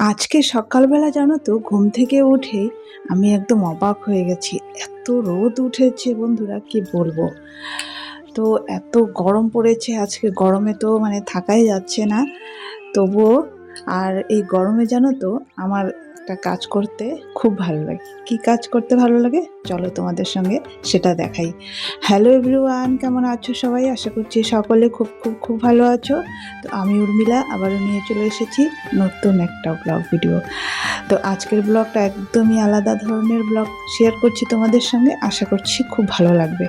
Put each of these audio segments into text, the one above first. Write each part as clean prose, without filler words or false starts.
আজকে সকালবেলা জানো তো ঘুম থেকে উঠে আমি একদম অবাক হয়ে গেছি। এত রোদ উঠেছে বন্ধুরা, কি বলবো। তো এত গরম পড়েছে আজকে, গরমে তো মানে থাকাই যাচ্ছে না। তবুও আর এই গরমে জানো তো আমার একটা কাজ করতে খুব ভালো লাগে। কি কাজ করতে ভালো লাগে চলো তোমাদের সঙ্গে সেটা দেখাই। হ্যালো এভরিওয়ান, কেমন আছো সবাই? আশা করছি সকলে খুব খুব খুব ভালো আছো। তো আমি উর্মিলা আবারও নিয়ে চলে এসেছি নতুন একটা ব্লগ ভিডিও। তো আজকের ব্লগটা একদমই আলাদা ধরনের ব্লগ শেয়ার করছি তোমাদের সঙ্গে, আশা করছি খুব ভালো লাগবে।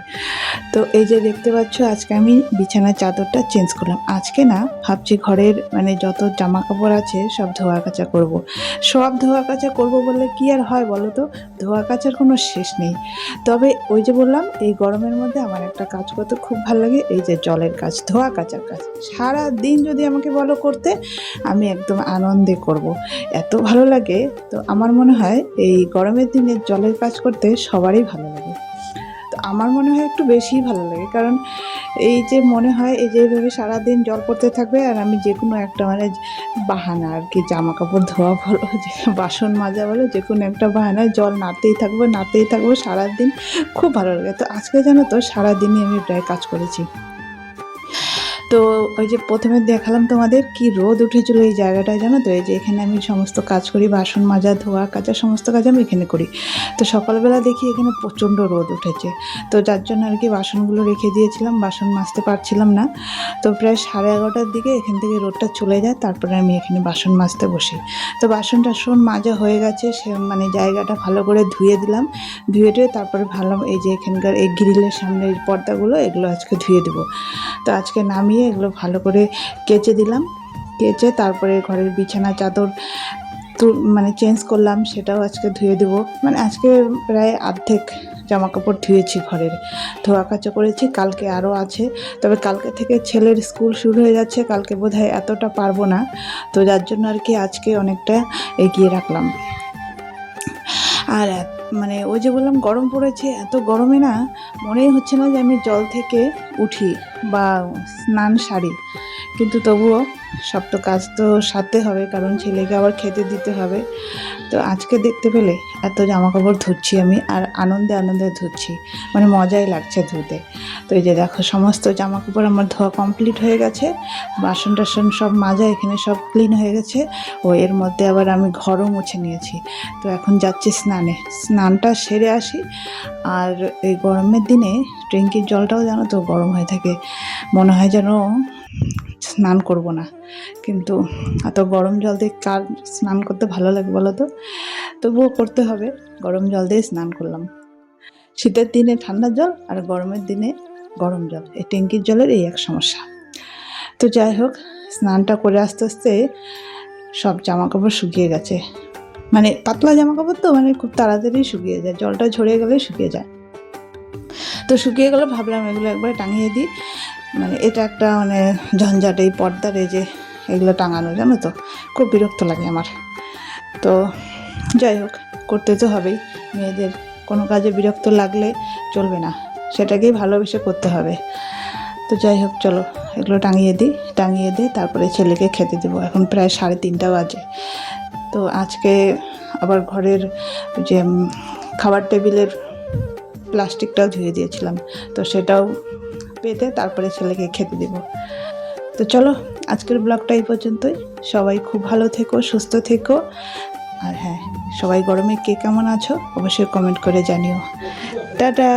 তো এই যে দেখতে পাচ্ছ, আজকে আমি বিছানার চাদরটা চেঞ্জ করলাম। আজকে না ভাবছি ঘরের মানে যত জামা কাপড় আছে সব ধোয়া কাচা করব। সব ধোয়া কাচা করব বললে কি আর হয় বলো তো, ধোয়া কাচার কোনো শেষ নেই। তবে ওই যে বললাম এই গরমের মধ্যে আমার একটা কাজ করতে খুব ভালো লাগে, এই যে জলের কাজ, ধোয়া কাচার কাজ। সারা দিন যদি আমাকে বলো করতে, আমি একদম আনন্দে করব, এত ভালো লাগে। তো আমার মনে হয় এই গরমের দিনে জলের কাজ করতে সবারই ভালো লাগে। তো আমার মনে হয় একটু বেশিই ভালো লাগে, কারণ এই যে মনে হয় এই যে এইভাবে সারাদিন জল পড়তে থাকবে আর আমি যে কোনো একটা মানে বাহানা আর কি, জামা কাপড় ধোয়া বলো, যে বাসন মাজা বলো, যে কোনো একটা বাহানায় জল নাড়তেই থাকবো সারাদিন। খুব ভালো লাগে। তো আজকে জানো তো সারাদিনই আমি প্রায় কাজ করেছি। তো ওই যে প্রথমে দেখালাম তোমাদের কি রোদ উঠেছিল এই জায়গাটায়, জানো তো। এই যে এখানে আমি সমস্ত কাজ করি, বাসন মাজা ধোয়া কাচা সমস্ত কাজ আমি এখানে করি। তো সকালবেলা দেখি এখানে প্রচণ্ড রোদ উঠেছে, তো যার জন্য আর কি বাসনগুলো রেখে দিয়েছিলাম, বাসন মাজতে পারছিলাম না। তো প্রায় 11:30টার দিকে এখান থেকে রোদটা চলে যায়, তারপরে আমি এখানে বাসন মাজতে বসি। তো বাসন টাসন মাজা হয়ে গেছে, সে মানে জায়গাটা ভালো করে ধুয়ে দিলাম। ধুয়ে তারপরে ভালো এই যে এখানকার এই গ্রিলের সামনে এই পর্দাগুলো, এগুলো আজকে ধুয়ে দেবো। তো আজকে নামিয়ে এগুলো ভালো করে কেচে দিলাম। কেচে তারপরে ঘরের বিছানা চাদর তো মানে চেঞ্জ করলাম, সেটাও আজকে ধুয়ে দেবো। মানে আজকে প্রায় অর্ধেক জামা কাপড় ধুয়েছি, ঘরের ধোয়া কাচা করেছি। কালকে আরও আছে, তবে কালকে থেকে ছেলের স্কুল শুরু হয়ে যাচ্ছে, কালকে বোধহয় এতটা পারবো না। তো যার জন্য আর কি আজকে অনেকটা এগিয়ে রাখলাম। আর মানে ওই যে বললাম গরম পড়েছে, এত গরমে না মনেই হচ্ছে না যে আমি জল থেকে উঠি বা স্নান সারি। কিন্তু তবুও সব তো কাজ তো সারতে হবে, কারণ ছেলেকে আবার খেতে দিতে হবে। তো আজকে দেখতে পেলে এত জামা কাপড় ধুচ্ছি আমি, আর আনন্দে আনন্দে ধুচ্ছি, মানে মজাই লাগছে ধুতে। তো এই যে দেখো সমস্ত জামা কাপড় আমার ধোয়া কমপ্লিট হয়ে গেছে, বাসন টাসন সব মাজা এখানে সব ক্লিন হয়ে গেছে। ও এর মধ্যে আবার আমি ঘরও মুছে নিয়েছি। তো এখন যাচ্ছি স্নানে, স্নানটা সেরে আসি। আর এই গরমের দিনে ট্যাঙ্কির জলটাও জানো তো গরম হয়ে থাকে, মনে হয় যেন স্নান করব না। কিন্তু এত গরম জল দিয়ে কার স্নান করতে ভালো লাগে বলো তো, তবুও করতে হবে। গরম জল দিয়ে স্নান করলাম। শীতের দিনে ঠান্ডা জল আর গরমের দিনে গরম জল, এই ট্যাঙ্কির জলের এই এক সমস্যা। তো যাই হোক, স্নানটা করে আস্তে আস্তে সব জামা কাপড় শুকিয়ে গেছে। মানে পাতলা জামা কাপড় তো মানে খুব তাড়াতাড়ি শুকিয়ে যায়, জলটা ঝরে গেলে শুকিয়ে যায়। তো শুকিয়ে গেলে ভাবলাম এগুলো একবারে টাঙিয়ে দিই। মানে এটা একটা মানে ঝঞ্ঝাট, এই পর্দার এই যে এগুলো টাঙানো, জানো তো খুব বিরক্ত লাগে আমার। তো যাই হোক, করতে তো হবেই। মেয়েদের কোনো কাজে বিরক্ত লাগলে চলবে না, সেটাকেই ভালোবেসে করতে হবে। তো যাই হোক চলো এগুলো টাঙিয়ে দিয়ে তারপরে ছেলেকে খেতে দেবো। এখন প্রায় 3:30 বাজে। তো আজকে আবার ঘরের যে খাবার টেবিলের প্লাস্টিকটাও ধুয়ে দিয়েছিলাম, তো সেটাও পেতে তারপরে ছেলেকে খেতে দেব। তো চলো আজকের ব্লগটা এই পর্যন্তই। সবাই খুব ভালো থেকো, সুস্থ থেকো। আর হ্যাঁ, সবাই গরমে কে কেমন আছো অবশ্যই কমেন্ট করে জানিও। টাটা।